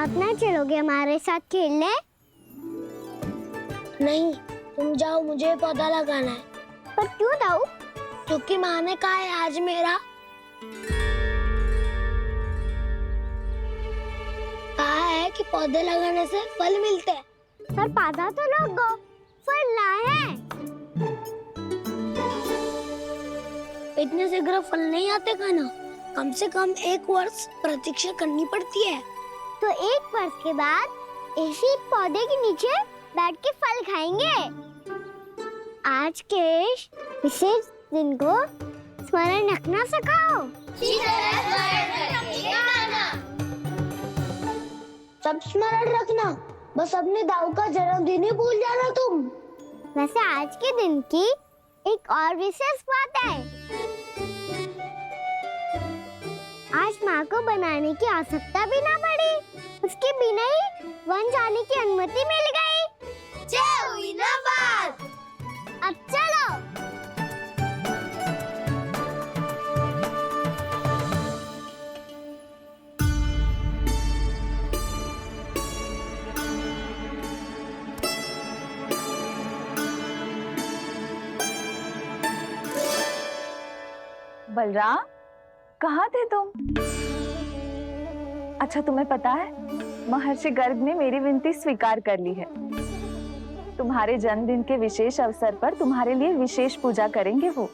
आप ना चलोगे हमारे साथ खेलने? नहीं, तुम जाओ, मुझे पौधा लगाना है। पर क्यों दाऊ? क्योंकि माँ ने कहा है आज मेरा कहा है कि पौधे लगाने से फल मिलते हैं। पर पौधा तो लगो, फल ना है। इतने शीघ्र फल नहीं आते खाना, कम से कम 1 वर्ष प्रतीक्षा करनी पड़ती है। तो 1 वर्ष के बाद इसी पौधे के नीचे बैठ के फल खाएंगे। आज के विशेष दिन को स्मरण रखना सिखाओ। सब स्मरण रखना, बस अपने दाऊ का जन्मदिन ही भूल जाना तुम। वैसे आज के दिन की एक और विशेष बात है। आज माँ को बनाने की आवश्यकता भी ना पड़ी, उसके बिना ही वन जाने की अनुमति मिल गई। जय हुई ना बात। अब चलो। बलराम, कहाँ थे तुम? अच्छा, तुम्हें पता है महर्षि गर्ग ने मेरी विनती स्वीकार कर ली है। तुम्हारे जन्मदिन के विशेष अवसर पर तुम्हारे लिए विशेष पूजा करेंगे वो।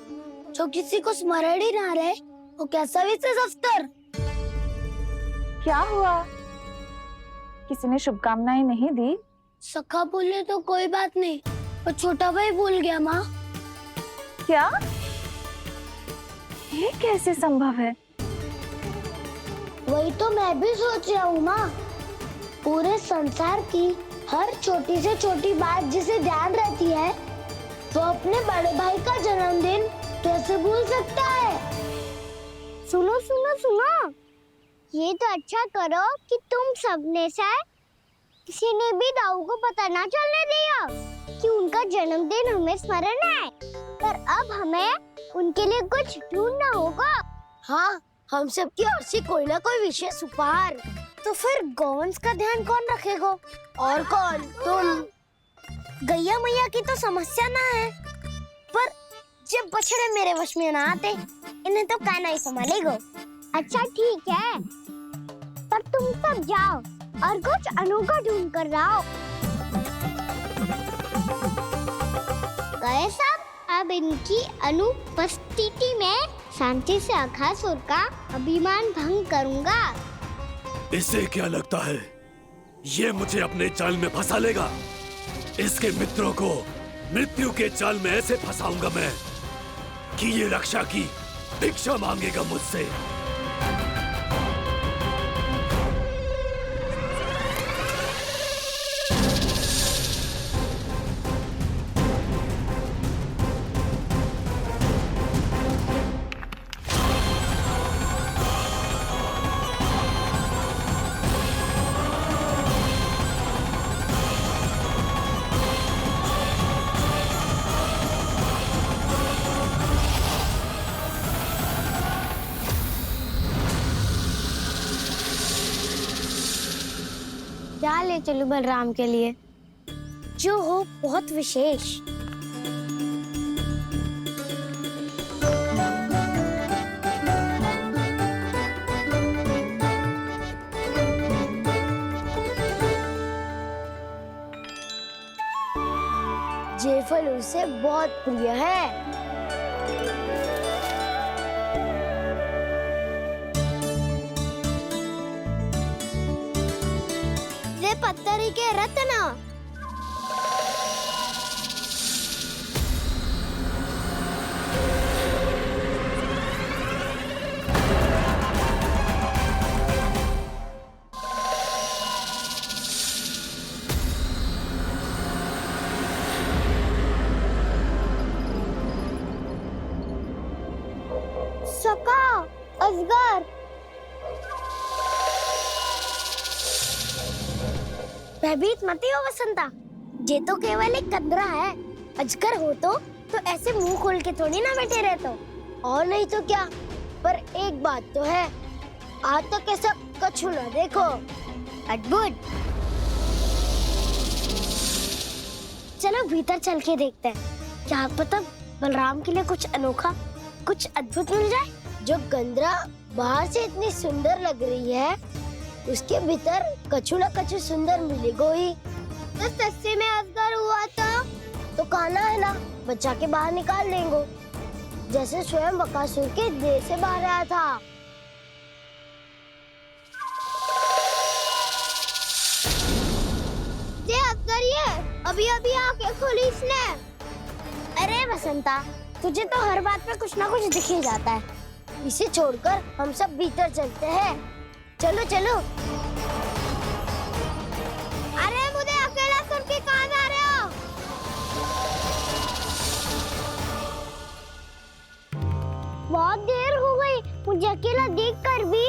जो किसी को स्मरण ही ना रहे, वो कैसा विशेष अवसर? क्या हुआ? किसी ने शुभकामनाएं नहीं दी? सखा बोले तो कोई बात नहीं, पर छोटा भाई भूल गया माँ। क्या? ये कैसे संभव है? वही तो मैं भी सोच रहा हूँ माँ। पूरे संसार की हर छोटी से छोटी बात जिसे ध्यान रहती है, वो अपने बड़े भाई का जन्मदिन कैसे भूल सकता है? सुनो सुनो सुनो, ये तो अच्छा करो कि तुम सबने से किसी ने भी दाऊ को पता ना चलने दिया कि उनका जन्मदिन हमें स्मरण है। पर अब हमें उनके लिए कुछ ढूंढना होगा। हाँ, हम सबकी ओर से कोई ना कोई विशेष उपहार। तो फिर गौवंश का ध्यान कौन रखेगा? और कौन? तुम। गैया मैया की तो समस्या ना है, पर जब बछड़े मेरे वश में ना आते, इन्हें तो कान्हा ही संभालेगा। अच्छा ठीक है, पर तुम सब जाओ और कुछ अनोखा ढूंढ कर लाओ। गए सब? अब इनकी अनुपस्थिति में शांति से अघासुर का अभिमान भंग करूंगा। इसे क्या लगता है ये मुझे अपने जाल में फंसा लेगा? इसके मित्रों को मृत्यु के जाल में ऐसे फंसाऊंगा मैं कि ये रक्षा की भिक्षा मांगेगा मुझसे। क्या ले चलूं बलराम के लिए, जो हो बहुत विशेष? ये फल उसे बहुत प्रिय है। पत्थरी के रत्न। सका, अजगर। भयभीत मत हो वसंता, ये तो केवल एक कंदरा है। अजगर हो तो ऐसे मुंह खोल के थोड़ी ना बैठे रहते हो। और नहीं तो क्या। पर एक बात तो है, आज तक ऐसा कछु ना देखो। अद्भुत। चलो भीतर चल के देखते हैं, क्या पता बलराम के लिए कुछ अनोखा, कुछ अद्भुत मिल जाए। जो गंदरा बाहर से इतनी सुंदर लग रही है, उसके भीतर कछु न कछु सुंदर मिलेगा ही। तो सस्ते में अजगर हुआ तो काना है ना, बच्चा के बाहर निकाल देंगे, जैसे स्वयं बकासुर के देह से बाहर आया था। ये अजगर ही है, अभी अभी आंखें खोली इसने। अरे बसंता, तुझे तो हर बात पे कुछ ना कुछ दिख ही जाता है। इसे छोड़कर हम सब भीतर चलते हैं। चलो चलो। अरे मुझे अकेला सुन के कहाँ जा रहे हो? बहुत देर हो गई मुझे अकेला देखकर भी।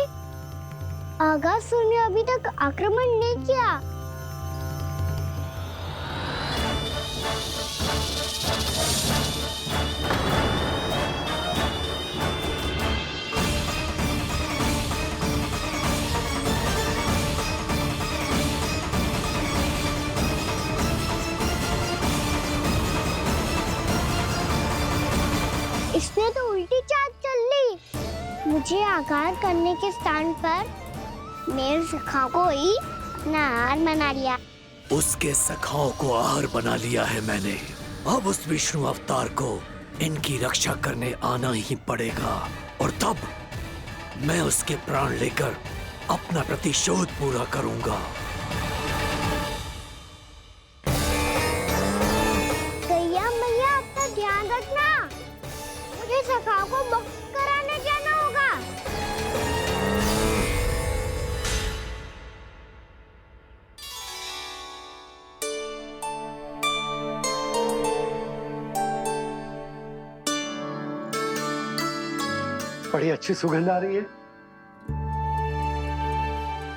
अगासुर ने अभी तक आक्रमण नहीं किया। इसने तो उल्टी चाल चल ली। मुझे आघात करने के स्थान पर मेरे सखा को ही अपना आहार बना लिया। उसके सखाओं को आहार बना लिया है मैंने। अब उस विष्णु अवतार को इनकी रक्षा करने आना ही पड़ेगा, और तब मैं उसके प्राण लेकर अपना प्रतिशोध पूरा करूंगा। गैया मैया, अपना ध्यान रखना। मुझे सखा को मुक्त कराने जाना होगा। बड़ी अच्छी सुगंध आ रही है।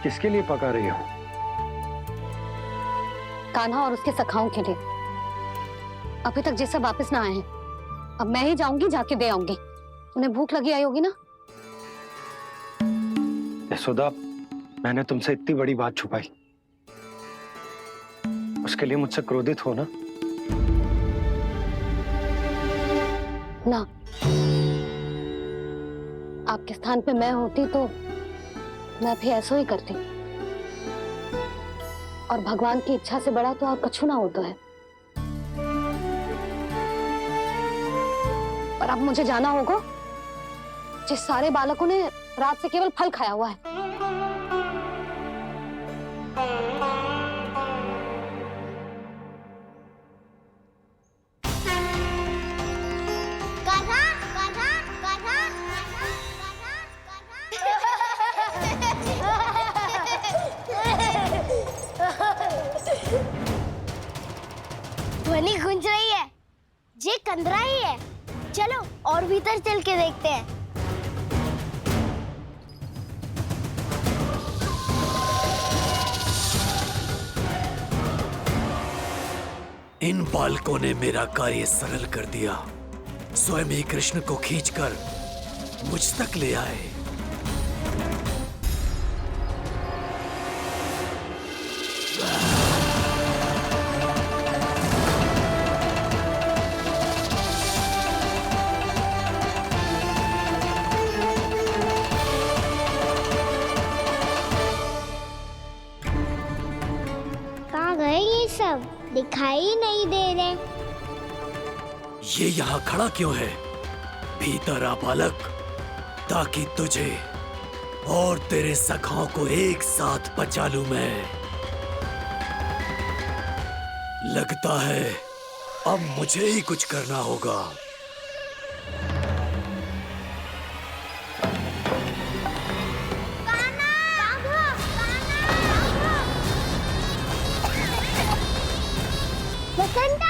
किसके लिए पका रही हो? कान्हा और उसके सखाओं के लिए। अभी तक जैसे वापस ना आए हैं, अब मैं ही जाऊंगी, जाके दे आऊंगी। उन्हें भूख लगी आई होगी ना। यशोदा, मैंने तुमसे इतनी बड़ी बात छुपाई, उसके लिए मुझसे क्रोधित हो ना? ना, आपके स्थान पे मैं होती तो मैं भी ऐसा ही करती। और भगवान की इच्छा से बड़ा तो और कछु ना होता है। और अब मुझे जाना होगा। जिस सारे बालकों ने रात से केवल फल खाया हुआ है। कान्हा, कान्हा, कान्हा, ध्वनि गूंज रही है, ये कंदरा ही है। चलो और भीतर चल के देखते हैं। इन बालकों ने मेरा कार्य सरल कर दिया। स्वयं ही कृष्ण को खींचकर मुझ तक ले आए। कहाँ गए ये सब? दिखाई नहीं दे रहे। ये यहाँ खड़ा क्यों है? भीतर आ बालक, ताकि तुझे और तेरे सखाओं को एक साथ बचा लूं मैं। लगता है अब मुझे ही कुछ करना होगा। बसंता!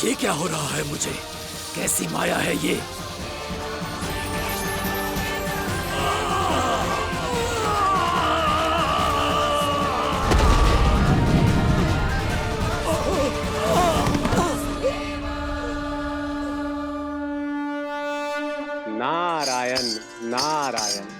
ये क्या हो रहा है मुझे? कैसी माया है ये? नारायण नारायण।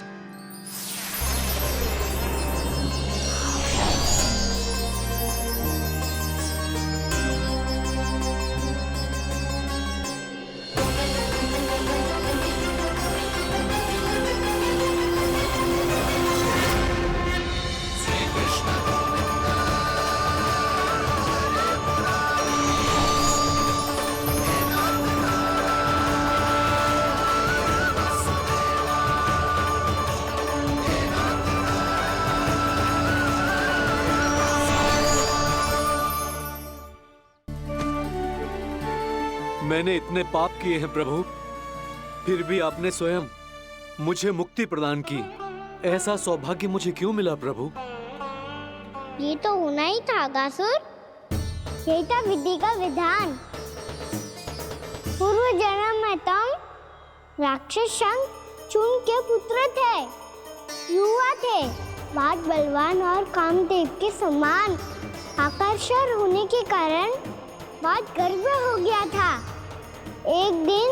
मैंने इतने पाप किए हैं प्रभु, फिर भी आपने स्वयं मुझे मुक्ति प्रदान की। ऐसा सौभाग्य मुझे क्यों मिला प्रभु? ये तो होना ही था अगासुर। यही था विधि का विधान। पूर्व जन्म में तुम राक्षस शंखचूड़ के पुत्र थे, युवा थे, बहुत बलवान और कामदेव के समान। आकर्षण होने के कारण बहुत गर्व हो गया था। एक दिन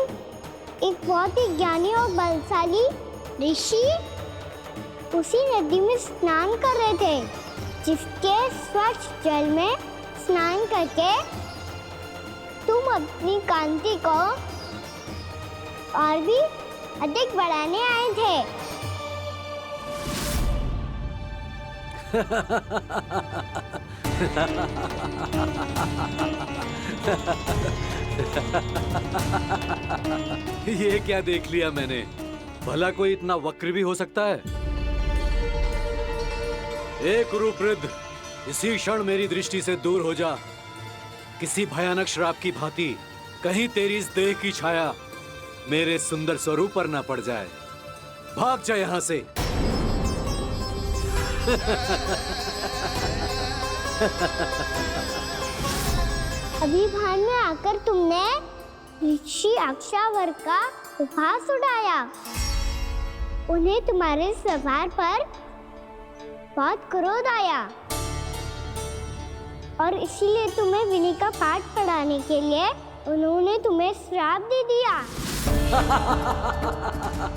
एक बहुत ही ज्ञानी और बलशाली ऋषि उसी नदी में स्नान कर रहे थे, जिसके स्वच्छ जल में स्नान करके तुम अपनी कांति को और भी अधिक बढ़ाने आए थे। ये क्या देख लिया मैंने? भला कोई इतना वक्र भी हो सकता है? एक कुरुवृद्ध, इसी क्षण मेरी दृष्टि से दूर हो जा। किसी भयानक श्राप की भांति कहीं तेरी इस देह की छाया मेरे सुंदर स्वरूप पर न पड़ जाए। भाग जा यहाँ से। अभी भान में आकर तुमने ऋषि अक्षावर का उपहास उड़ाया। उन्हें तुम्हारे स्वभाव पर बहुत क्रोध आया और इसीलिए तुम्हें विधि का पाठ पढ़ाने के लिए उन्होंने तुम्हें श्राप दे दिया।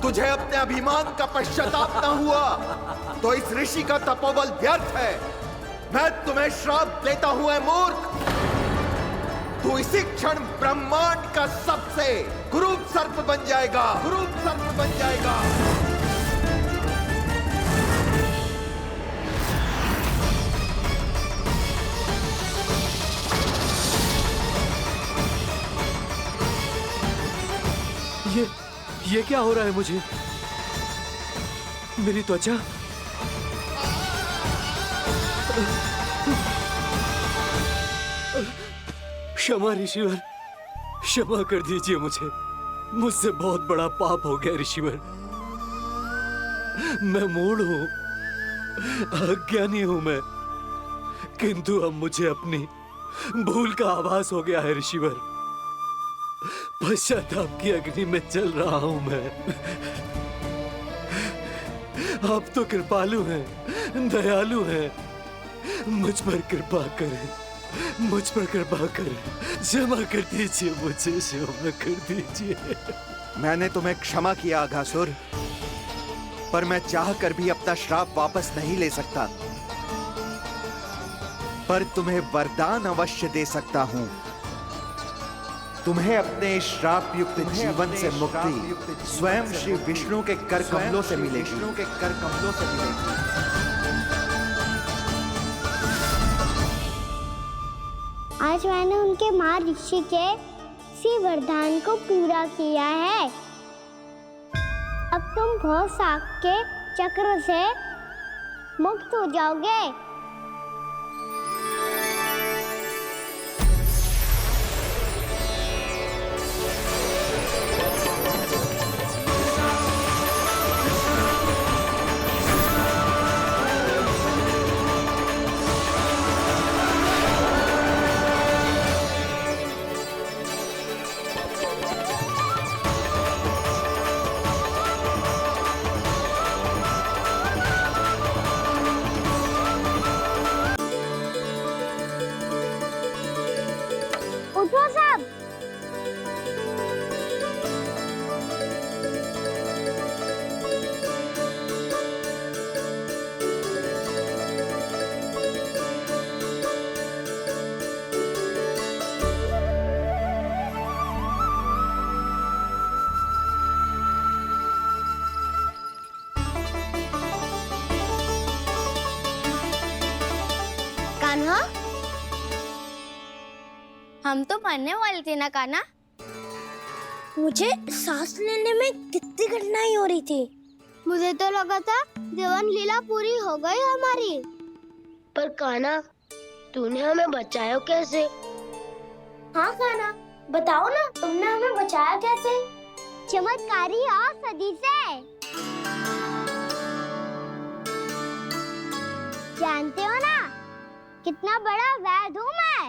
तुझे अपने अभिमान का पश्चाताप न हुआ तो इस ऋषि का तपोबल व्यर्थ है। मैं तुम्हें श्राप देता हूं ऐ मूर्ख। तू इसी क्षण ब्रह्मांड का सबसे कुरूप सर्प बन जाएगा, कुरूप सर्प बन जाएगा। ये क्या हो रहा है मुझे? मेरी त्वचा क्षमा ऋषिवर, क्षमा कर दीजिए मुझे। मुझसे बहुत बड़ा पाप हो गया ऋषिवर। मैं मूढ़ हूं, अज्ञानी हूं मैं, किंतु अब मुझे अपनी भूल का आभास हो गया है ऋषिवर। पश्चाताप की अग्नि में जल रहा हूं मैं। आप तो कृपालु हैं, दयालु हैं, मुझ पर कृपा करें, मुझ पर कृपा करें। क्षमा कर दीजिए मुझे, क्षमा कर दीजिए। मैंने तुम्हें क्षमा किया अघासुर, पर मैं चाहकर भी अपना श्राप वापस नहीं ले सकता। पर तुम्हें वरदान अवश्य दे सकता हूं। तुम्हें अपने श्राप युक्त जीवन से मुक्ति स्वयं श्री विष्णु के कर कमलों से मिलेगी, विष्णु के कर कमलों से मिलेगी। आज मैंने उनके महर्षि के इसी वरदान को पूरा किया है। अब तुम भव साग के चक्र से मुक्त हो जाओगे। कान्हा, हम तो मरने वाले थे ना कान्हा। मुझे सांस लेने में कितनी कठिनाई हो रही थी। मुझे तो लगा था जीवन लीला पूरी हो गई हमारी। पर कान्हा, तूने हमें बचाया कैसे? हाँ कान्हा, बताओ ना, तुमने हमें बचाया कैसे? चमत्कारी औषधि से। जानते हो ना कितना बड़ा वैद्य हूँ मैं।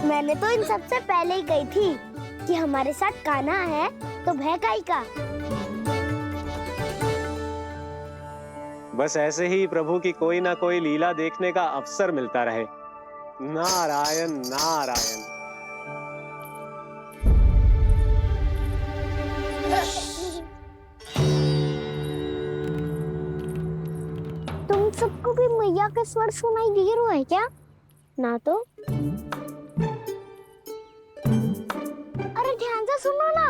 मैंने तो इन सबसे पहले ही कही थी कि हमारे साथ कान्हा है तो भय काहे का। बस ऐसे ही प्रभु की कोई ना कोई लीला देखने का अवसर मिलता रहे। नारायण नारायण। तुम सबको भी मैया के स्वर सुनाई दे रहा है क्या? ना तो। अरे ध्यान से सुनो ना।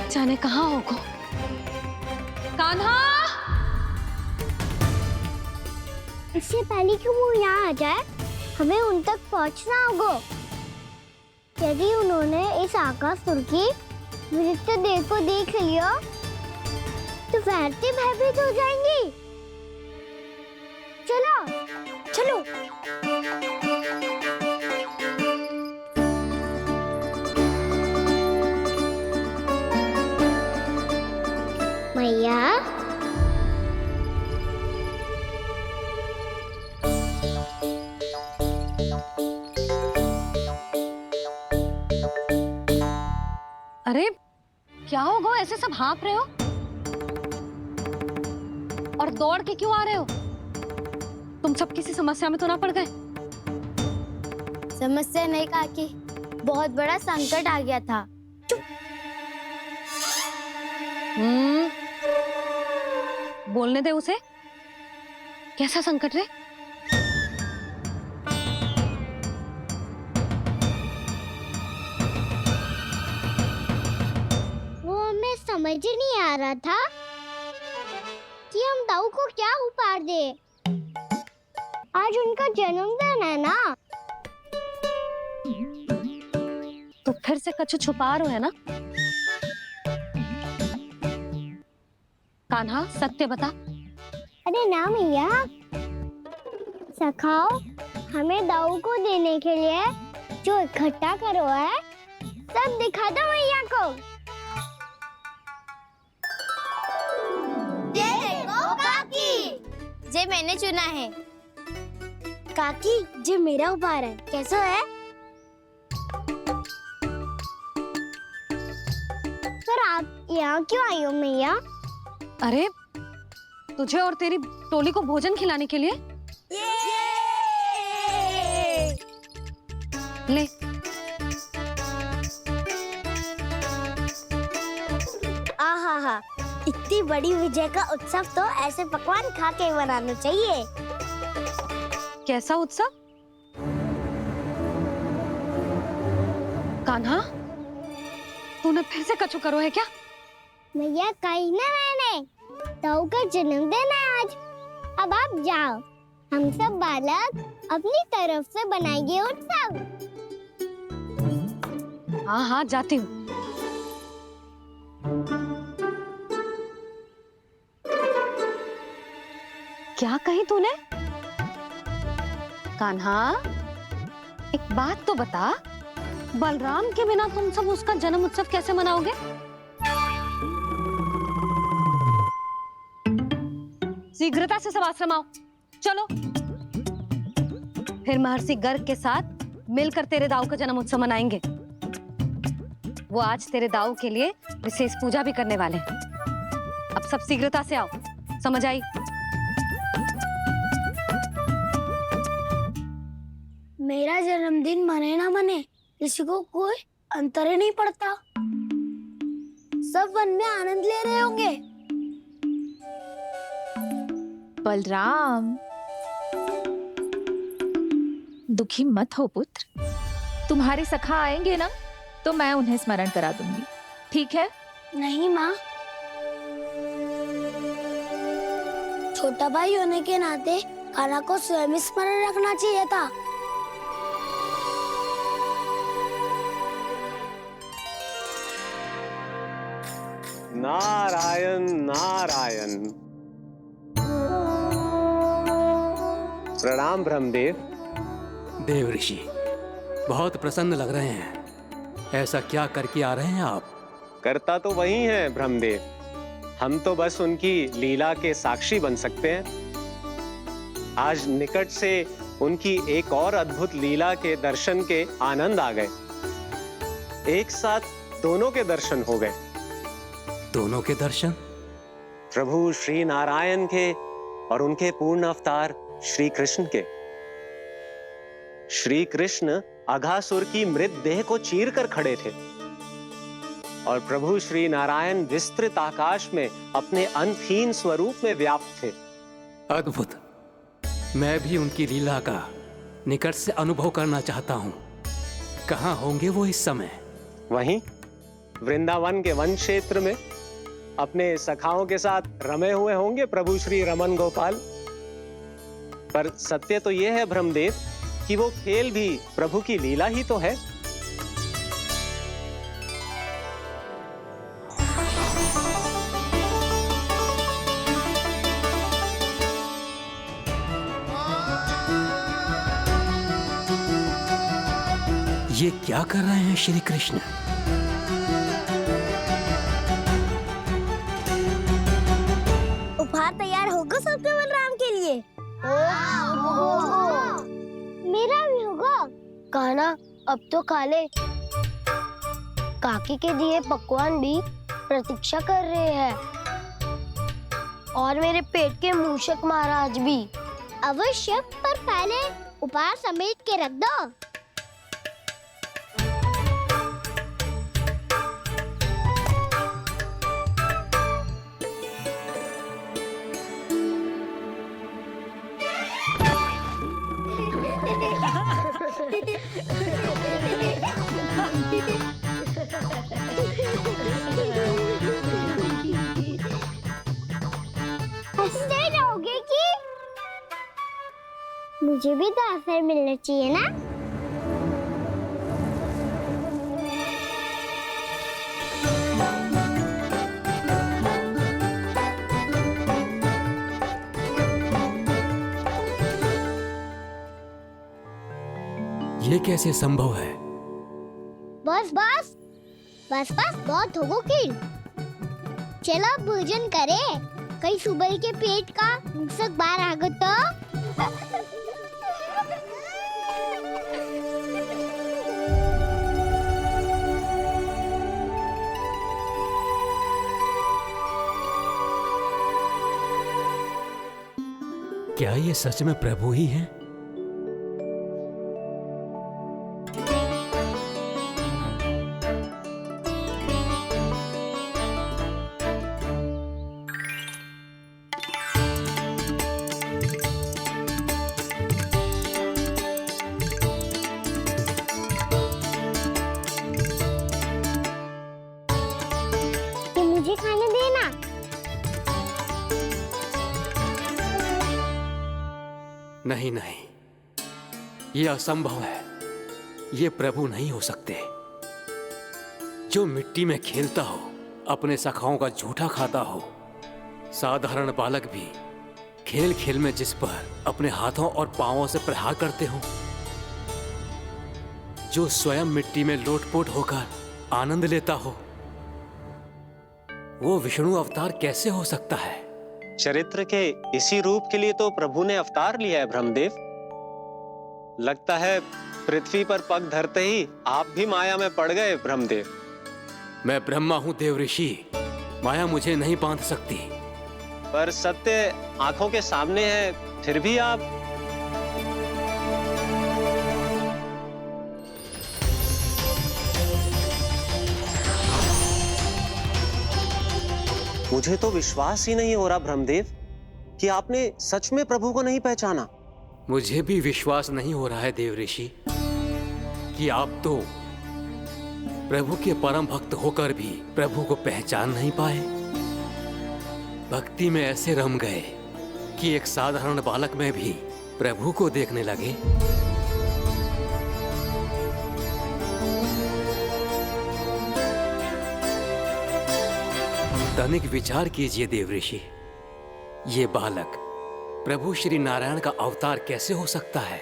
जाने कहाँ होगो। कान्हा, इससे पहले कि वो यहाँ आ जाए, हमें उन तक पहुँचना होगा। यदि उन्होंने इस आकासुर की नृत्य देह को देख लिया, तो वैरती भयभीत हो जाएंगी। चलो चलो। मैया, अरे क्या होगा, ऐसे सब हाँफ रहे हो और दौड़ के क्यों आ रहे हो? तुम सब किसी समस्या में तो ना पड़ गए? समस्या नहीं काकी, बहुत बड़ा संकट आ गया था। बोलने दे उसे। कैसा संकट रे? वो हमें समझ ही नहीं आ रहा था कि हम दाऊ को क्या उपहार दे। आज उनका जन्मदिन है ना। तो फिर से कछु छुपा रहे हो है ना? कान्हा, सत्य बता। अरे ना मैया, सखाओ हमें दाऊ को देने के लिए जो इकट्ठा करो है, सब दिखा दो मैया को। ये देखो काकी, जे मैंने चुना है। काकी, जे मेरा उपहार है, कैसा है? पर आप यहाँ क्यों आई हो मैया? अरे तुझे और तेरी टोली को भोजन खिलाने के लिए। ले। आहा, इतनी बड़ी विजय का उत्सव तो ऐसे पकवान खा के मनाना चाहिए। कैसा उत्सव? कान्हा, तूने फिर से कछु करो है क्या? मैया कहीं ना, मैंने दाऊ का जन्मदिन है आज। अब आप जाओ, हम सब बालक अपनी तरफ से बनाएंगे उत्सव। हाँ हाँ, जाती हूँ। क्या कही तूने? कान्हा, एक बात तो बता, बलराम के बिना तुम सब उसका जन्म उत्सव कैसे मनाओगे? शीघ्रता से सब आश्रम आओ, चलो। फिर महर्षि गर्ग के साथ मिलकर तेरे दाऊ का जन्म उत्सव मनाएंगे। वो आज तेरे दाऊ के लिए विशेष पूजा भी करने वाले हैं। अब सब शीघ्रता से आओ, समझ आई? मेरा जन्मदिन मने ना मने, किसी को कोई अंतर ही नहीं पड़ता। सब वन में आनंद ले रहे होंगे। बलराम, दुखी मत हो पुत्र। तुम्हारे सखा आएंगे ना तो मैं उन्हें स्मरण करा दूंगी, ठीक है? नहीं माँ, छोटा भाई होने के नाते कान्हा को स्वयं स्मरण रखना चाहिए था। नारायण नारायण। प्रणाम ब्रह्मदेव। देव ऋषि, बहुत प्रसन्न लग रहे हैं। ऐसा क्या करके आ रहे हैं आप? करता तो वही है ब्रह्मदेव, हम तो बस उनकी लीला के साक्षी बन सकते हैं। आज निकट से उनकी एक और अद्भुत लीला के दर्शन के आनंद आ गए। एक साथ दोनों के दर्शन हो गए। दोनों के दर्शन? प्रभु श्री नारायण के और उनके पूर्ण अवतार श्री कृष्ण के। श्री कृष्ण अघासुर की मृत देह को चीर कर खड़े थे और प्रभु श्री नारायण विस्तृत आकाश में अपने अंतहीन स्वरूप में व्याप्त थे। अद्भुत। मैं भी उनकी लीला का निकट से अनुभव करना चाहता हूँ। कहाँ होंगे वो इस समय? वहीं वृंदावन के वन क्षेत्र में अपने सखाओं के साथ रमे हुए होंगे प्रभु श्री रमन गोपाल। पर सत्य तो यह है ब्रह्मदेव कि वो खेल भी प्रभु की लीला ही तो है। ये क्या कर रहे हैं श्री कृष्ण? उपहार तैयार होगा सबके बलराम के लिए? मेरा भी होगा। कान्हा अब तो खा ले। काकी के दिए पकवान भी प्रतीक्षा कर रहे हैं और मेरे पेट के मूषक महाराज भी। अवश्य, पर पहले उपहार समेट के रख दो। हंसते रहोगे कि मुझे भी तो अवसर मिलना चाहिए ना। ये कैसे संभव है? बस बस बस बस बहुत हो गई। चलो भोजन करे, कहीं सुबह के पेट का मूषक बाहर आ गया तो। क्या ये सच में प्रभु ही हैं? मुझे खाने देना। नहीं नहीं, ये असंभव है। ये प्रभु नहीं हो सकते। जो मिट्टी में खेलता हो, अपने सखाओं का झूठा खाता हो, साधारण बालक भी खेल खेल में जिस पर अपने हाथों और पांवों से प्रहार करते हो, जो स्वयं मिट्टी में लोटपोट होकर आनंद लेता हो, वो विष्णु अवतार कैसे हो सकता है? चरित्र के इसी रूप के लिए तो प्रभु ने अवतार लिया है ब्रह्मदेव। लगता है पृथ्वी पर पग धरते ही आप भी माया में पड़ गए ब्रह्मदेव। मैं ब्रह्मा हूं देव ऋषि, माया मुझे नहीं बांध सकती। पर सत्य आंखों के सामने है, फिर भी आप। मुझे तो विश्वास ही नहीं हो रहा ब्रह्मदेव कि आपने सच में प्रभु को नहीं पहचाना। मुझे भी विश्वास नहीं हो रहा है देव ऋषि कि आप तो प्रभु के परम भक्त होकर भी प्रभु को पहचान नहीं पाए। भक्ति में ऐसे रम गए कि एक साधारण बालक में भी प्रभु को देखने लगे। तनिक विचार कीजिए देव ऋषि, ये बालक प्रभु श्री नारायण का अवतार कैसे हो सकता है?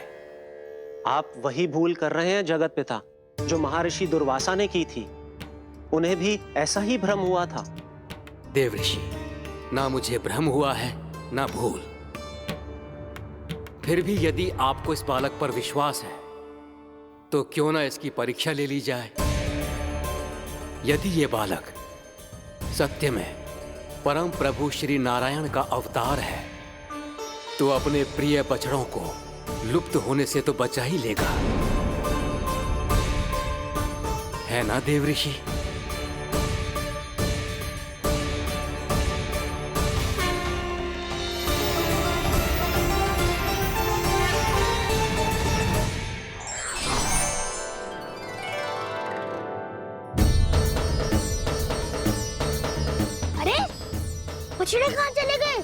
आप वही भूल कर रहे हैं जगत पिता जो महर्षि दुर्वासा ने की थी। उन्हें भी ऐसा ही भ्रम हुआ था। देव ऋषि, ना मुझे भ्रम हुआ है ना भूल। फिर भी यदि आपको इस बालक पर विश्वास है तो क्यों ना इसकी परीक्षा ले ली जाए। यदि ये बालक सत्य में परम प्रभु श्री नारायण का अवतार है तो अपने प्रिय बछड़ों को लुप्त होने से तो बचा ही लेगा, है ना देव ऋषि? अरे बछड़े कहाँ चले गए?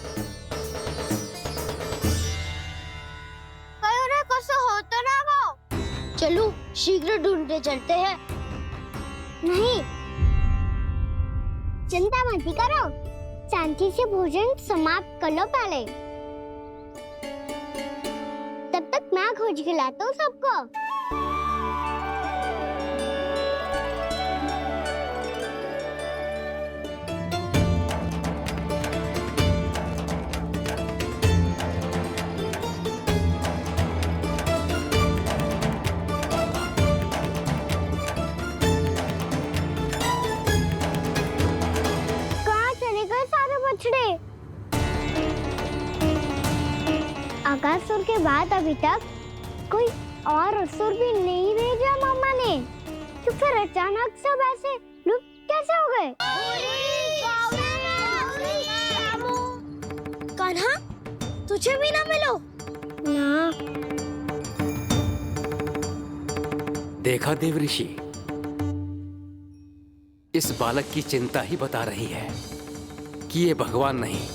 कहीं उन्हें कुछ हो तो ना वो। चलो शीघ्र ढूंढते चलते हैं। नहीं, चिंता मत करो, शांति से भोजन समाप्त कर लो पहले। तब तक मैं खोज के लाता हूँ सबको। अगासुर के बाद अभी तक कोई और असुर भी नहीं भेजा मामा ने, तो फिर अचानक सब ऐसे लुप्त कैसे हो गए? कान्हा, तुझे भी ना मिलो? ना। देखा देव ऋषि, इस बालक की चिंता ही बता रही है कि ये भगवान नहीं।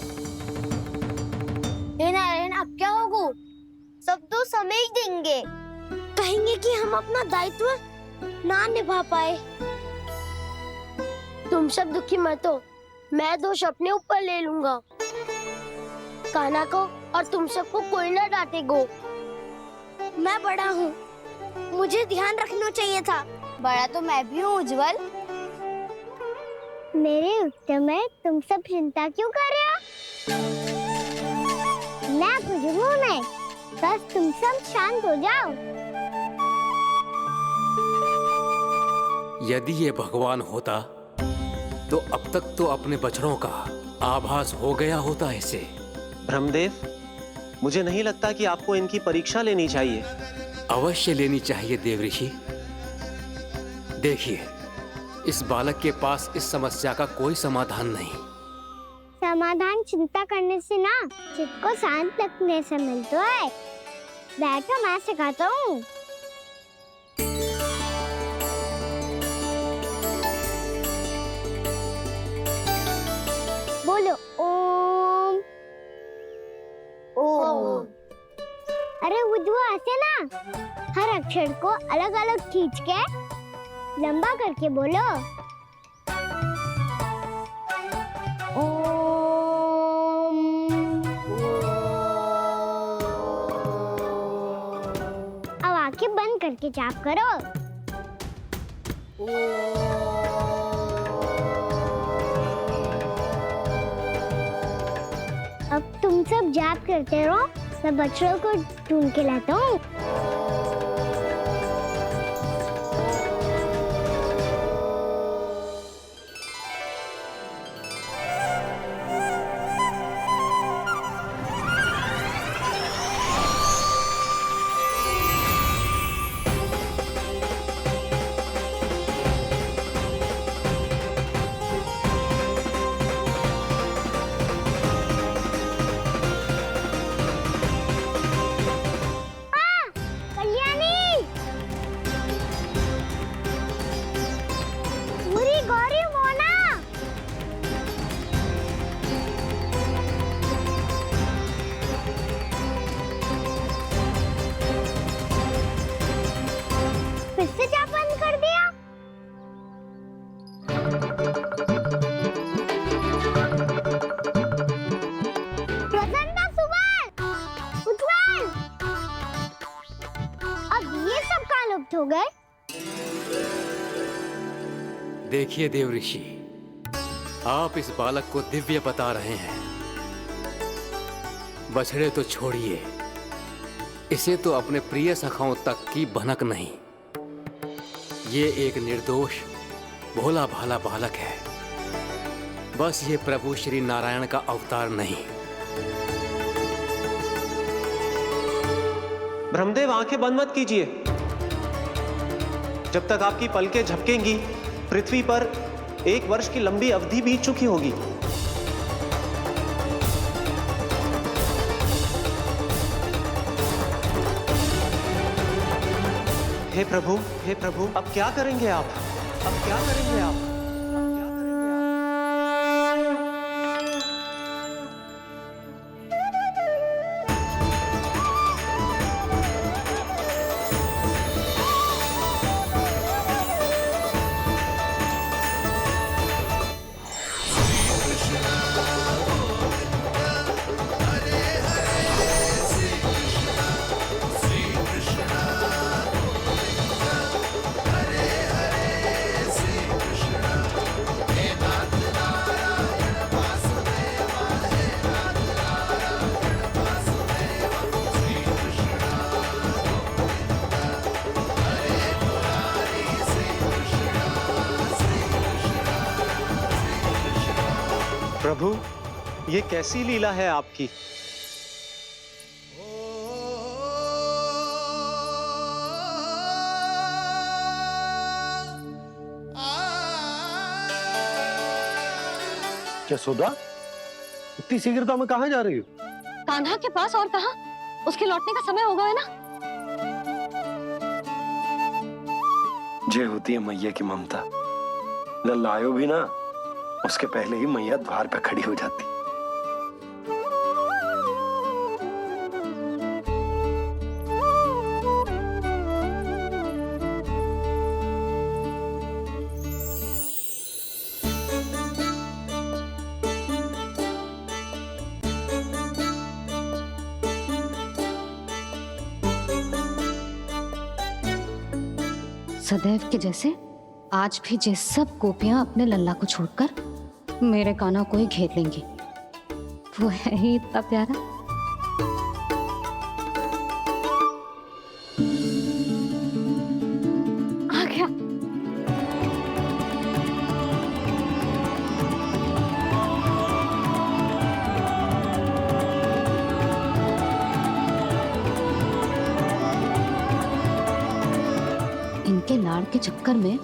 नारायण, अब क्या होगा? सब तो समझ देंगे, कहेंगे कि हम अपना दायित्व ना निभा पाए। तुम सब दुखी मत हो, मैं दोष अपने ऊपर ले लूंगा। कान्हा को और तुम सबको कोई ना डांटेगो। मैं बड़ा हूँ, मुझे ध्यान रखना चाहिए था। बड़ा तो मैं भी हूँ उज्जवल। मेरे उत्तर में तुम सब चिंता क्यों कर रहे हो? मैं बुझूंगा नहीं, बस तुम सब शांत हो जाओ। यदि ये भगवान होता तो अब तक तो अपने बछड़ों का आभास हो गया होता इसे। ब्रह्मदेव, मुझे नहीं लगता कि आपको इनकी परीक्षा लेनी चाहिए। अवश्य लेनी चाहिए देव ऋषि। देखिए, इस बालक के पास इस समस्या का कोई समाधान नहीं। समाधान चिंता करने से ना, चित्त को शांत रखने से मिलता है। बैठो, मैं सिखाता हूँ। बोलो ओम। ओम। अरे उद्वा, ऐसे ना हर अक्षर को अलग अलग खींच के लंबा करके बोलो। अब आंखें बंद करके जाप करो। अब तुम सब जाप करते रहो, मैं बच्चों को ढूंढ के लाता हूँ। देखिए देव ऋषि, आप इस बालक को दिव्य बता रहे हैं। बछड़े तो छोड़िए, इसे तो अपने प्रिय सखाओं तक की भनक नहीं। ये एक निर्दोष भोला भाला बालक है, बस ये प्रभु श्री नारायण का अवतार नहीं। ब्रह्मदेव, आंखें बंद मत कीजिए। जब तक आपकी पलकें झपकेंगी, पृथ्वी पर 1 वर्ष की लंबी अवधि बीत चुकी होगी। हे प्रभु, अब क्या करेंगे आप? अब क्या करेंगे आप? प्रभु, ये कैसी लीला है आपकी? यशोदा, इतनी शीघ्रता में कहाँ जा रही हो? कान्हा के पास, और कहाँ? उसके लौटने का समय होगा है ना। जे होती है मैया की ममता। लल्लायो भी ना, उसके पहले ही मैया द्वार पे खड़ी हो जाती। सदैव के जैसे आज भी ये सब गोपियां अपने लल्ला को छोड़कर मेरे कान्हा को ही घेर लेंगी। वो है ही इतना प्यारा। आ गया। इनके लाड़ के चक्कर में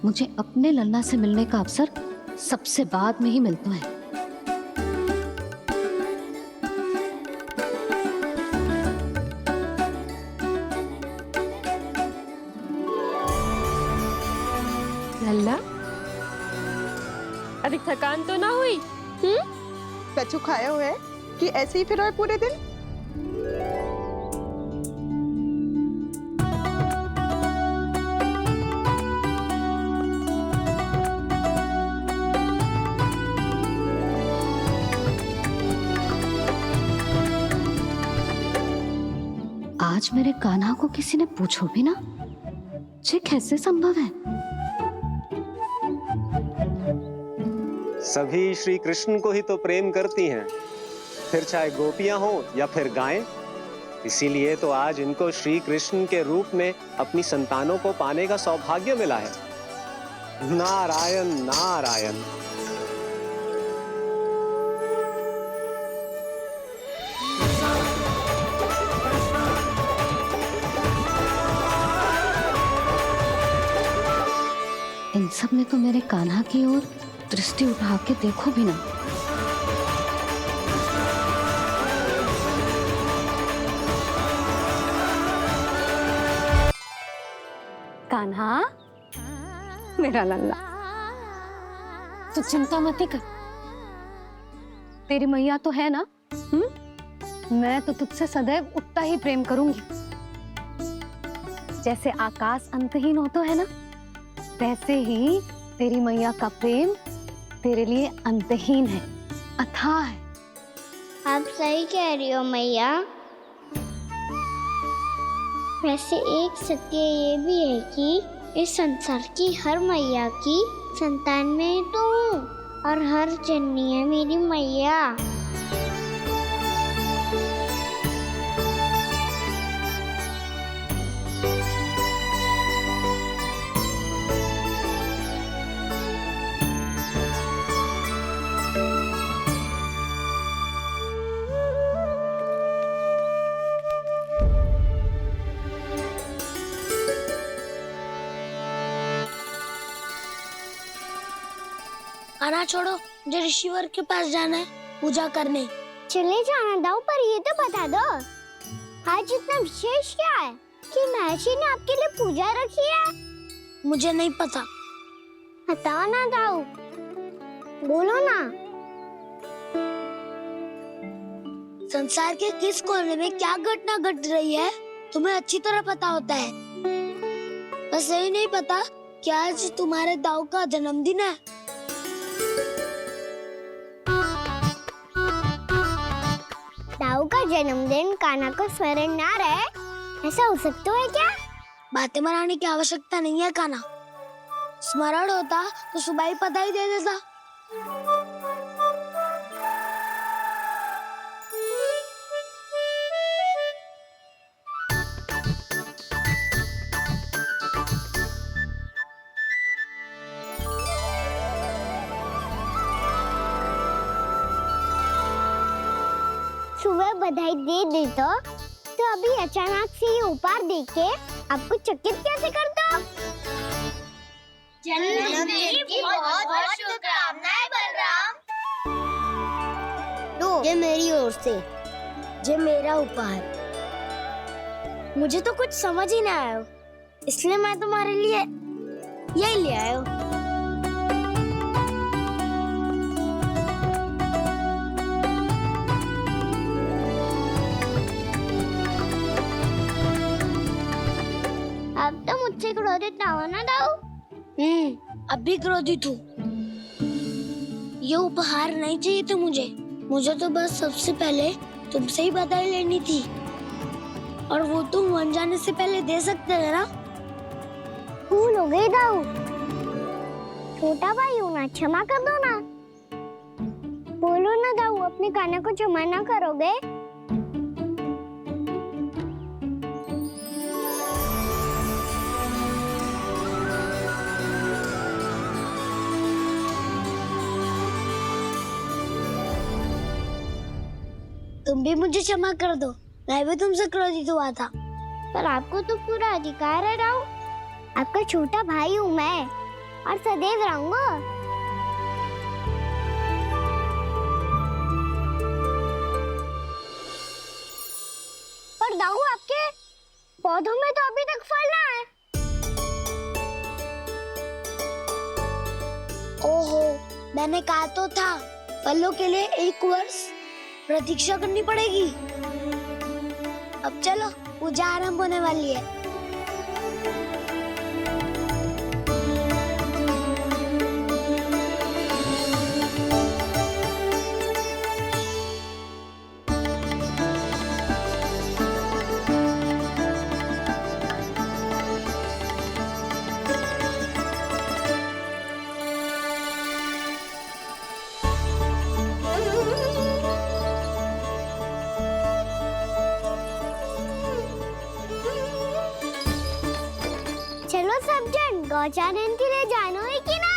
मुझे अपने लल्ला से मिलने का अवसर सबसे बाद में ही मिलता है। लल्ला, अभी थकान तो ना हुई? कछु खाया हुआ है कि ऐसे ही फिर रहे पूरे दिन? आज मेरे कान्हा को किसी ने पूछो भी ना, ये कैसे संभव है? सभी श्री कृष्ण को ही तो प्रेम करती हैं, फिर चाहे गोपियां हो या फिर गायें। इसीलिए तो आज इनको श्री कृष्ण के रूप में अपनी संतानों को पाने का सौभाग्य मिला है। नारायण नारायण। इन सब ने तो मेरे कान्हा की ओर दृष्टि उठा के देखो भी ना। कान्हा, मेरा लल्ला, तू चिंता मत कर। तेरी मैया तो है ना? मैं तो तुझसे सदैव उतना ही प्रेम करूंगी। जैसे आकाश अंतहीन होता है ना, वैसे ही तेरी मैया का प्रेम तेरे लिए अंतहीन है, अथाह है। आप सही कह रही हो मैया। वैसे एक सत्य ये भी है कि इस संसार की हर मैया की संतान में ही तो हूँ और हर जननी है मेरी मैया। खाना छोड़ो, मुझे ऋषिवर के पास जाना है पूजा करने। चले जाना दाऊ, पर ये तो बता दो आज इतना विशेष क्या है कि महर्षि ने आपके लिए पूजा रखी है? मुझे नहीं पता। बताओ ना दाऊ, बोलो ना। संसार के किस कोने में क्या घटना घट रही है तुम्हें अच्छी तरह पता होता है। बस यही नहीं पता कि आज तुम्हारे दाऊ का जन्मदिन है। दाऊ का जन्मदिन कान्हा को स्मरण ना रहे, ऐसा हो सकता है क्या? बातें बनाने की आवश्यकता नहीं है कान्हा। स्मरण होता तो सुबह ही पता ही दे देता। सुबह बधाई दे दी तो अभी अचानक से ये उपहार देख के आपको चकित कैसे कर दो? जन्मदिन की बहुत-बहुत शुभकामनाएं बलराम। लो, ये मेरी ओर से, ये मेरा उपहार। मुझे तो कुछ समझ ही ना आया, इसलिए मैं तुम्हारे लिए यही ले आया हूँ। अब तो मुझसे क्रोधित ना हो ना दाऊ। अब भी क्रोधित हूँ। ये उपहार नहीं चाहिए था मुझे तो बस सबसे पहले तुमसे ही बधाई लेनी थी, और वो तुम वन जाने से पहले दे सकते थे ना। भूल हो गई दाऊ, छोटा भाई हूँ ना, क्षमा कर दो ना। बोलो ना दाऊ, अपने कान्हा को क्षमा ना करोगे? तुम भी मुझे क्षमा कर दो, मैं भी तुमसे क्रोधित हुआ था। पर आपको तो पूरा अधिकार है दाऊ, आपका छोटा भाई हूँ मैं और सदैव रहूंगा। पर दाऊ, आपके पौधों में तो अभी तक फल ना है। ओहो, मैंने कहा तो था फलों के लिए 1 वर्ष प्रतीक्षा करनी पड़ेगी। अब चलो, पूजा आरंभ होने वाली है। चलो सब जन गौचारण के लिए जानो है कि ना?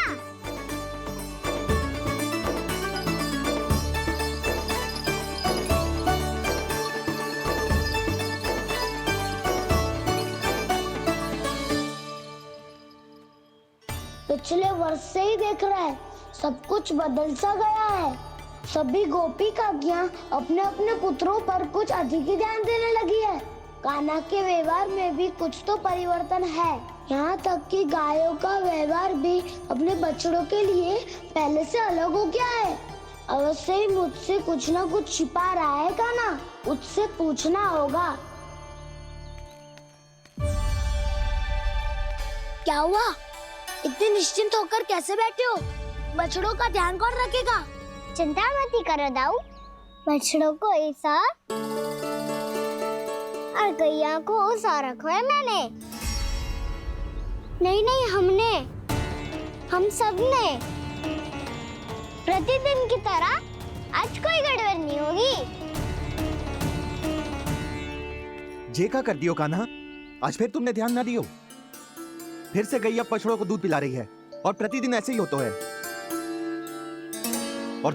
पिछले वर्ष से ही देख रहा है, सब कुछ बदल सा गया है। सभी गोपी काकियां अपने अपने पुत्रों पर कुछ अधिक ही ध्यान देने लगी है। कान्हा के व्यवहार में भी कुछ तो परिवर्तन है। यहाँ तक कि गायों का व्यवहार भी अपने बछड़ों के लिए पहले से अलग हो गया है। अवश्य ही मुझसे कुछ ना कुछ छिपा रहा है कान्हा, उससे पूछना होगा। क्या हुआ? इतने निश्चिंत होकर कैसे बैठे हो? बछड़ों का ध्यान कौन रखेगा? चिंता मत करो दाऊ, बछड़ों को ऐसा और गैया को ओसा रखा है मैंने। नहीं हमने। हम सब ने। प्रतिदिन की तरह आज कोई गड़बड़ नहीं होगी। जे का कर दियो कान्हा, आज फिर तुमने ध्यान ना दियो। फिर से गैया बछड़ों को दूध पिला रही है और प्रतिदिन ऐसे ही होता है। और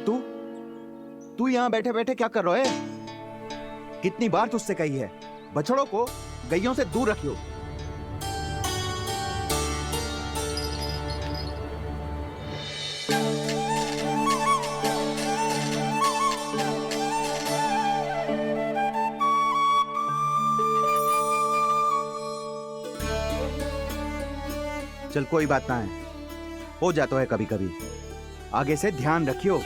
तू यहाँ बैठे बैठे क्या कर रहा है? कितनी बार तुझसे कही है बछड़ों को गैयों से दूर रखियो। चल कोई बात ना है, हो जाता है कभी कभी। आगे से ध्यान रखियो।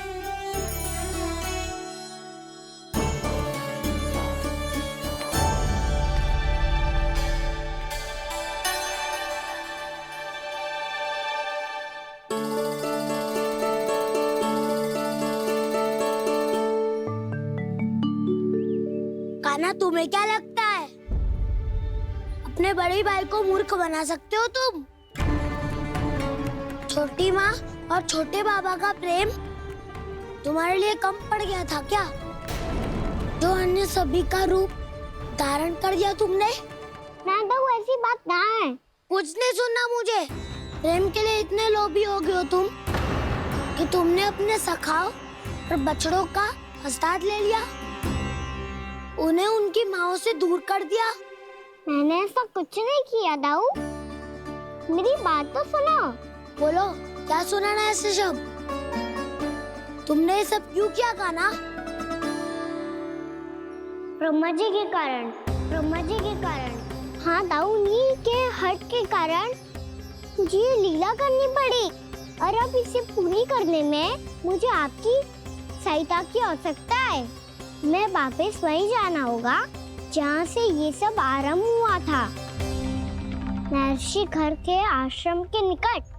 कान्हा, तुम्हें क्या लगता है अपने बड़े भाई को मूर्ख बना सकते हो तुम? छोटी माँ और छोटे बाबा का प्रेम तुम्हारे लिए कम पड़ गया था क्या? जो अन्य सभी का रूप धारण कर दिया तुमने? ना तो ऐसी बात ना है। कुछ नहीं सुनना मुझे। प्रेम के लिए इतने लोभी हो गए हो तुम कि तुमने अपने सखाओ और बछड़ों का हस्ताक्षर ले लिया, उन्हें उनकी माँओं से दूर कर दिया। मैंने ऐसा कुछ नहीं किया दाऊ, मेरी बात तो सुनो। बोलो, क्या सुनाना है ऐसे शब्द? तुमने ये सब क्यों किया कान्हा? ब्रह्मा जी के कारण। ब्रह्मा जी के कारण। हाँ दाऊ, उन्हीं के हट के कारण मुझे ये लीला करनी पड़ी, और अब इसे पूरी करने में मुझे आपकी सहायता की आवश्यकता है। मैं वापस वहीं जाना होगा जहाँ से ये सब आरंभ हुआ था, महर्षि घर के आश्रम के निकट।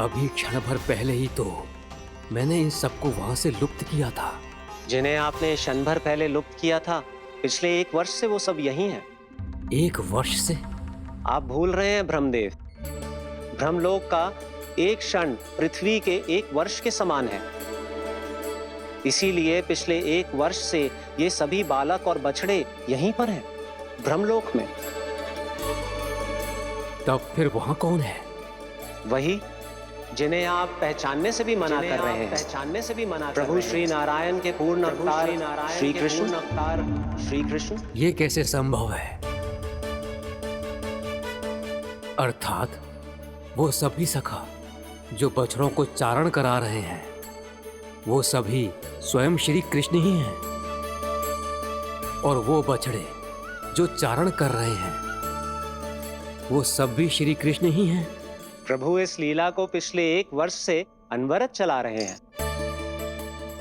अभी क्षण भर पहले ही तो मैंने इन सबको वहां से लुप्त किया था। जिन्हें आपने क्षण भर पहले लुप्त किया था, पिछले 1 वर्ष से वो सब यही हैं। 1 वर्ष से? आप भूल रहे हैं ब्रह्मदेव। ब्रह्मलोक का एक क्षण पृथ्वी के 1 वर्ष के समान है। इसीलिए पिछले 1 वर्ष से ये सभी बालक और बछड़े यहीं पर हैं, ब्रह्मलोक में। तब फिर वहां कौन है? वही जिन्हें आप पहचानने से भी मना कर रहे हैं। पहचानने से भी मना प्रभु श्री नारायण के पूर्ण अवतार श्री कृष्ण। ये कैसे संभव है? अर्थात वो सभी सखा जो बछड़ों को चारण करा रहे हैं, वो सभी स्वयं श्री कृष्ण ही हैं। और वो बछड़े जो चारण कर रहे हैं, वो सब भी श्री कृष्ण ही हैं। प्रभु इस लीला को पिछले 1 वर्ष से अनवरत चला रहे हैं।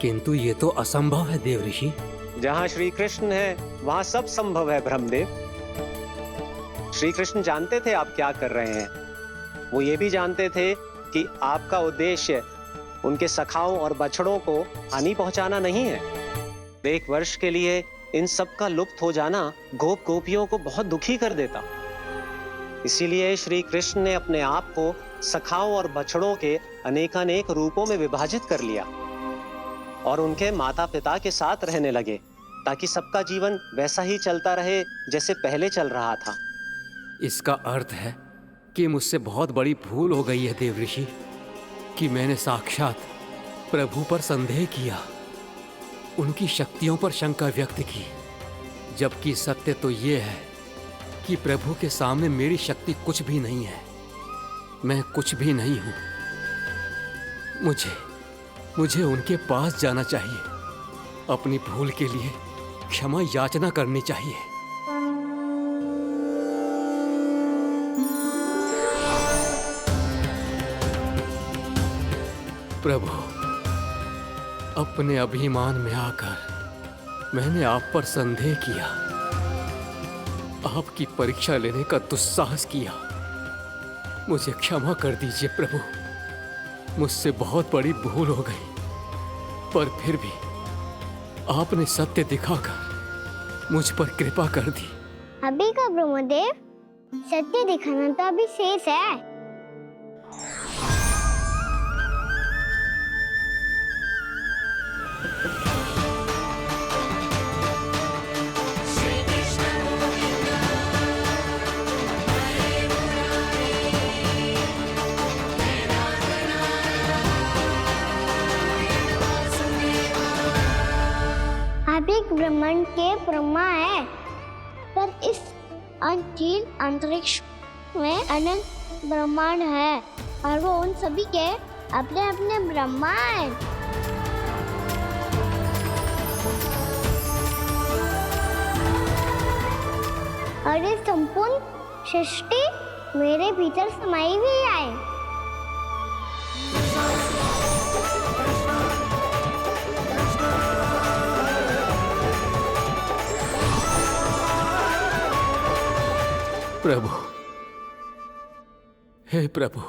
किंतु ये तो असंभव है देव ऋषि। जहाँ श्री कृष्ण है वहाँ सब संभव है ब्रह्मदेव। श्री कृष्ण जानते थे आप क्या कर रहे हैं। वो ये भी जानते थे कि आपका उद्देश्य उनके सखाओं और बछड़ों को हानि पहुंचाना नहीं है। 1 वर्ष के लिए इन सब का लुप्त हो जाना गोप गोपियों को बहुत दुखी कर देता। इसीलिए श्री कृष्ण ने अपने आप को सखाओं और बछड़ों के अनेकानेक रूपों में विभाजित कर लिया और उनके माता पिता के साथ रहने लगे, ताकि सबका जीवन वैसा ही चलता रहे जैसे पहले चल रहा था। इसका अर्थ है कि मुझसे बहुत बड़ी भूल हो गई है देव ऋषि, कि मैंने साक्षात प्रभु पर संदेह किया, उनकी शक्तियों पर शंका व्यक्त की, जबकि सत्य तो ये है कि प्रभु के सामने मेरी शक्ति कुछ भी नहीं है। मैं कुछ भी नहीं हूं। मुझे उनके पास जाना चाहिए, अपनी भूल के लिए क्षमा याचना करनी चाहिए। प्रभु, अपने अभिमान में आकर मैंने आप पर संदेह किया, आपकी परीक्षा लेने का दुस्साहस किया। मुझे क्षमा कर दीजिए प्रभु, मुझसे बहुत बड़ी भूल हो गई। पर फिर भी आपने सत्य दिखाकर मुझ पर कृपा कर दी। अभी का ब्रह्मदेव, सत्य दिखाना तो अभी शेष है। आप एक ब्रह्मांड के ब्रह्मा है, पर इस अनंत अंतरिक्ष में अनंत ब्रह्मांड है और वो उन सभी के अपने अपने ब्रह्मा हैं। और ये संपूर्ण सृष्टि मेरे भीतर समाई हुई है। प्रभु, हे प्रभु,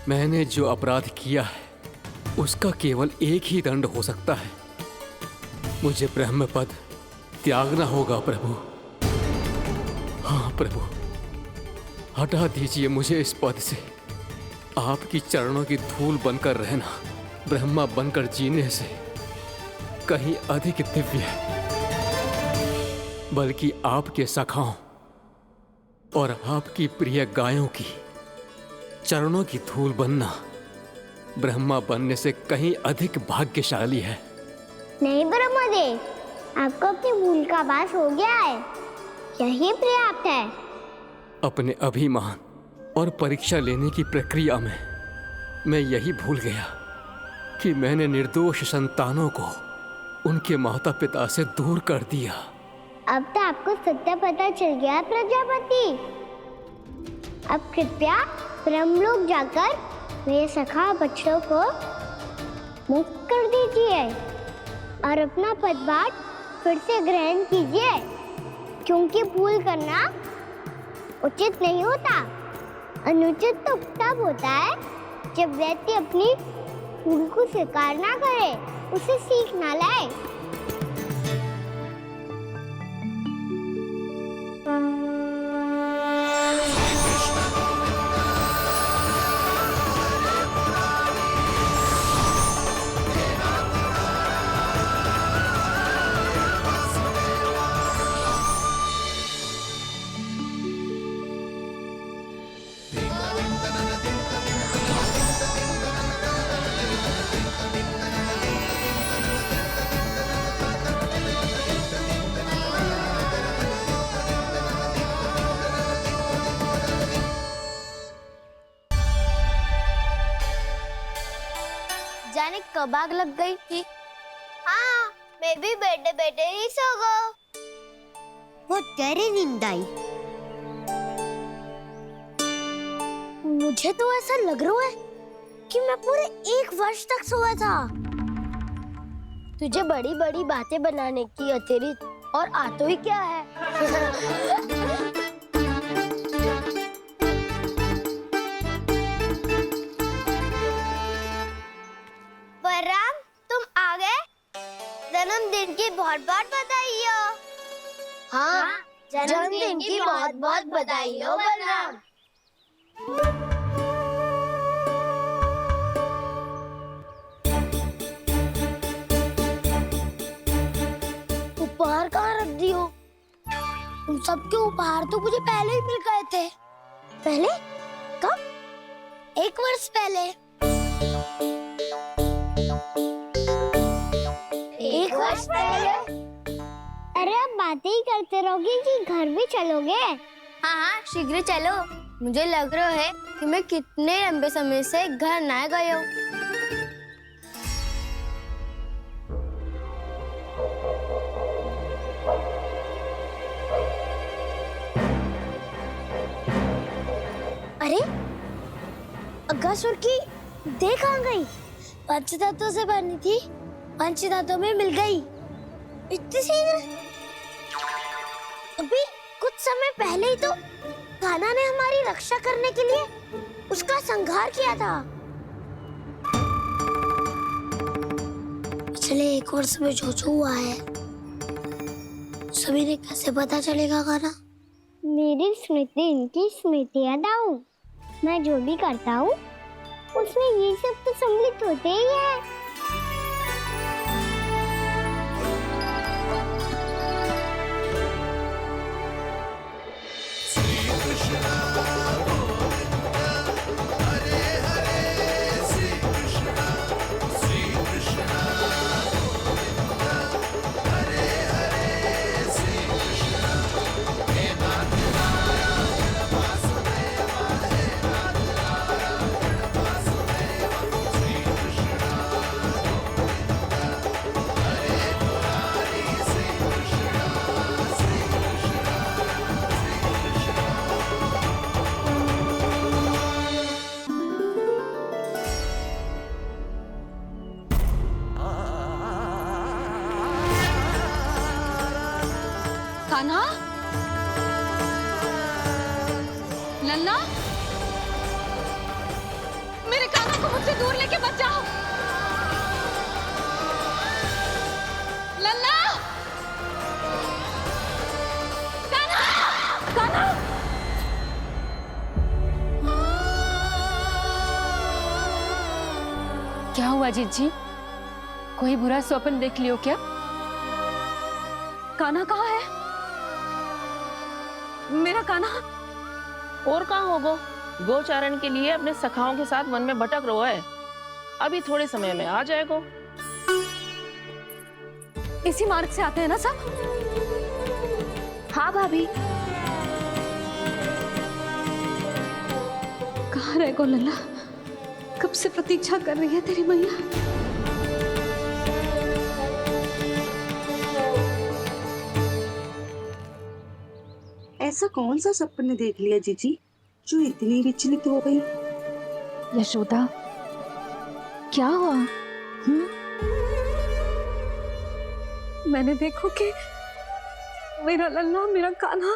मैंने जो अपराध किया है उसका केवल एक ही दंड हो सकता है। मुझे ब्रह्म पद त्यागना होगा प्रभु। हाँ प्रभु, हटा दीजिए मुझे इस पद से। आपकी चरणों की धूल बनकर रहना ब्रह्मा बनकर जीने से कहीं अधिक दिव्य है। बल्कि आपके सखाओं और आपकी प्रिय गायों की चरणों की धूल बनना ब्रह्मा बनने से कहीं अधिक भाग्यशाली है। नहीं ब्रह्मदेव, आपको अपनी भूल का आभास हो गया है, यही पर्याप्त है। अपने अभिमान और परीक्षा लेने की प्रक्रिया में मैं यही भूल गया कि मैंने निर्दोष संतानों को उनके माता पिता से दूर कर दिया। अब तो आपको सत्य पता चल गया प्रजापति। अब कृपया ब्रह्मलोक जाकर मेरे सखा बच्चों को मुक्त कर दीजिए और अपना पदभार फिर से ग्रहण कीजिए, क्योंकि भूल करना उचित नहीं होता। अनुचित तो तब होता है जब व्यक्ति अपनी भूल को स्वीकार ना करे, उसे सीख ना लाए। जाने कब आग लग गई थी। हाँ, मैं भी बैठे बैठे ही सो गया। वो तेरी नींद आई। मुझे तो ऐसा लग रहा है कि मैं पूरे 1 वर्ष तक सोया था। तुझे बड़ी बड़ी बातें बनाने की अतिरिक्त और आता ही क्या है। बलराम, तुम आ गए? जन्मदिन की बहुत बहुत बधाई हो। हाँ, जन्मदिन की बहुत बहुत बधाई हो बलराम। उपहार कहाँ रख दियो? उन सबके उपहार तो मुझे पहले ही मिल गए थे। पहले? कब? 1 वर्ष पहले। 1 वर्ष पहले? अरे अब बातें ही करते रहोगे कि घर भी चलोगे? हाँ, शीघ्र चलो। मुझे लग रहा है कि मैं कितने लंबे समय से घर ना गया हूँ। अरे, अगासुर की देह कहाँ गई? पंचतत्वों से बनी थी, पंचतत्वों में मिल गई। इतनी शीघ्र? अभी कुछ समय पहले ही तो कान्हा ने हमारी रक्षा करने के लिए उसका संहार किया था। पिछले 1 वर्ष में जो जो हुआ है सभी ने कैसे पता चलेगा गाना? मेरी स्मृति इनकी स्मृति दाऊ। मैं जो भी करता हूँ उसमें ये सब तो सम्मिलित होते ही है। कान्हा, लल्ला, मेरे कान्हा को मुझसे दूर लेके मत जाओ। लल्ला, कान्हा, कान्हा। क्या हुआ जीजी? कोई बुरा स्वप्न देख लियो क्या? कान्हा कहाँ है? मेरा कान्हा? और कहाँ होगो? गोचारण के लिए अपने सखाओं के साथ वन में भटक रहा है। अभी थोड़े समय में आ जाएगा। इसी मार्ग से आते हैं ना सब? हाँ भाभी। कहाँ रह गो लल्ला? कब से प्रतीक्षा कर रही है तेरी मैया। ऐसा कौन सा सपने देख लिया जीजी जो इतनी विचलित हो गई? यशोदा, क्या हुआ? मैंने देखो कि मेरा लल्ला, मेरा कान्हा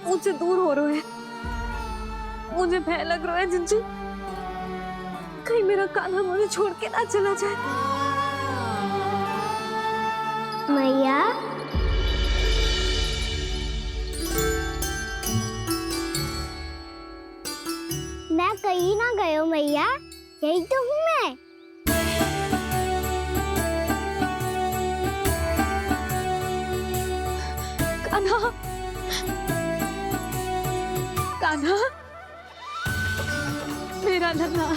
मुझसे दूर हो रहे हैं। मुझे भय लग रहा है जीजी, कहीं मेरा कान्हा मुझे छोड़ के ना चला जाए। मैया, मैं कहीं ना गयो मैया, यही तो हूँ मैं। कान्हा, कान्हा, मेरा लल्ला।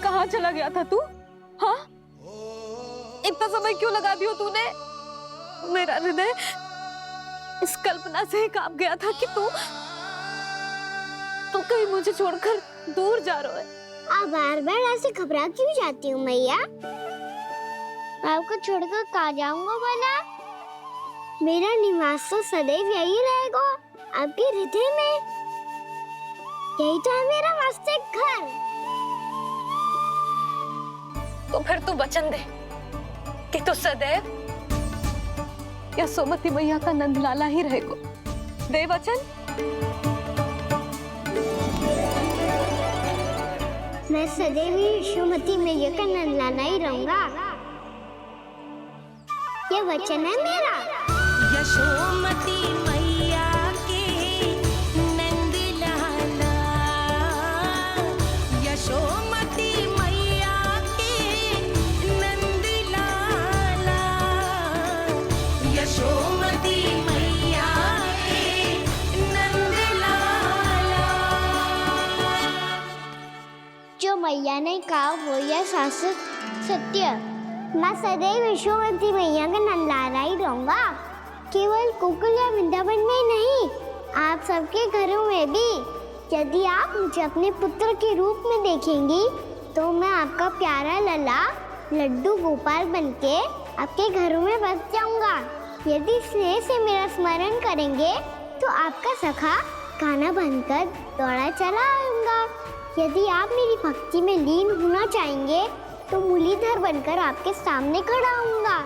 कहाँ चला गया था तू? हाँ, इतना समय क्यों लगा दियो तूने? मेरा हृदय इस कल्पना से ही कांप गया था कि तू कहीं मुझे छोड़कर दूर जा रहा है। आप बार बार ऐसे घबरा क्यों जाती हूँ मैया? आपको छोड़कर कहाँ जाऊंगा भला? मेरा निवास तो सदैव यही रहेगा, आपके हृदय में। यही तो है मेरा वास्तविक घर। तो फिर तू वचन दे कि तू सदैव या सोमती मैया का नंदलाला ही रहेगा। दे वचन। मैं सदैव ही यशोमती मैया का नंदलाला ही रहूंगा। ये वचन है मेरा। यशोमती मैया के नंदलाला, यशोमती मैया के नंदलाला, यशोमती मैया के नंदलाला। जो मैया ने कहा वो यह शाश्वत सत्य। मैं सदैव यशोमती मैया का नंदलाला ही रहूंगा। केवल गोकुल या वृंदावन में नहीं, आप सबके घरों में भी। यदि आप मुझे अपने पुत्र के रूप में देखेंगी तो मैं आपका प्यारा लला लड्डू गोपाल बनके आपके घरों में बस जाऊंगा। यदि स्नेह से मेरा स्मरण करेंगे तो आपका सखा गाना बनकर दौड़ा चला आऊंगा। यदि आप मेरी भक्ति में लीन होना चाहेंगे तो मुरलीधर बनकर आपके सामने खड़ा होऊंगा।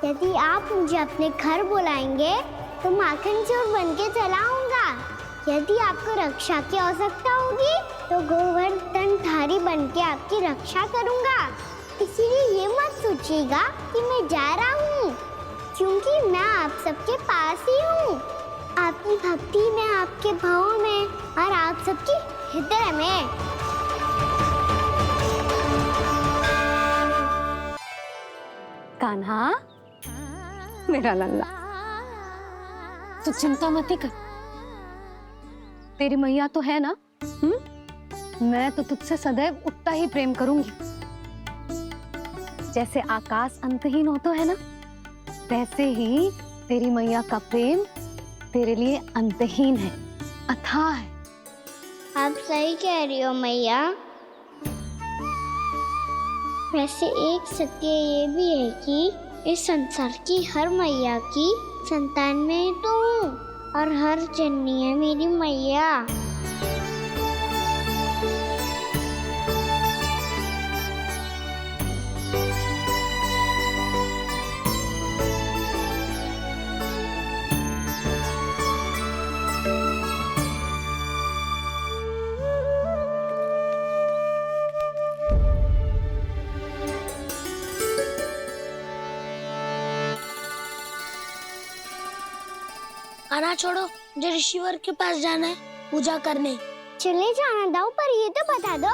यदि आप मुझे अपने घर बुलाएंगे तो माखन चोर बन के चला आऊंगा। यदि आपको रक्षा की आवश्यकता होगी तो गोवर्धनधारी बन के आपकी रक्षा करूंगा। इसीलिए ये मत सोचिएगा कि मैं जा रहा हूँ, क्योंकि मैं आप सबके पास ही हूँ, आपकी भक्ति में, आपके भाव में और आप सबके हृदय में। कान्हा, मेरा लल्ला, तू चिंता मत कर। तेरी मैया तो है ना? मैं तो तुझसे सदैव उतना ही प्रेम करूंगी। जैसे आकाश अंतहीन होता है ना, वैसे ही तेरी मैया का प्रेम तेरे लिए अंतहीन है, अथाह है। आप सही कह रही हो मैया। वैसे एक सत्य ये भी है कि इस संसार की हर मैया की संतान में तो हूँ और हर जननी है मेरी मैया। खाना छोड़ो, मुझे ऋषिवर के पास जाना है पूजा करने। चले जाना दाऊ, पर ये तो बता दो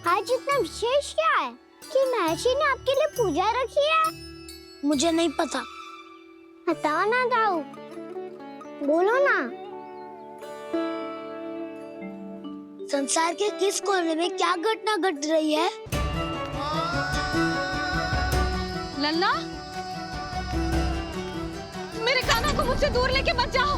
आज इतना विशेष क्या है कि महर्षि ने आपके लिए पूजा रखी है? मुझे नहीं पता। बताओ ना दाऊ, बोलो ना। संसार के किस कोने में क्या घटना घट रही है? लल्ला, मेरे कान्हा को मुझसे दूर लेके मत जाओ।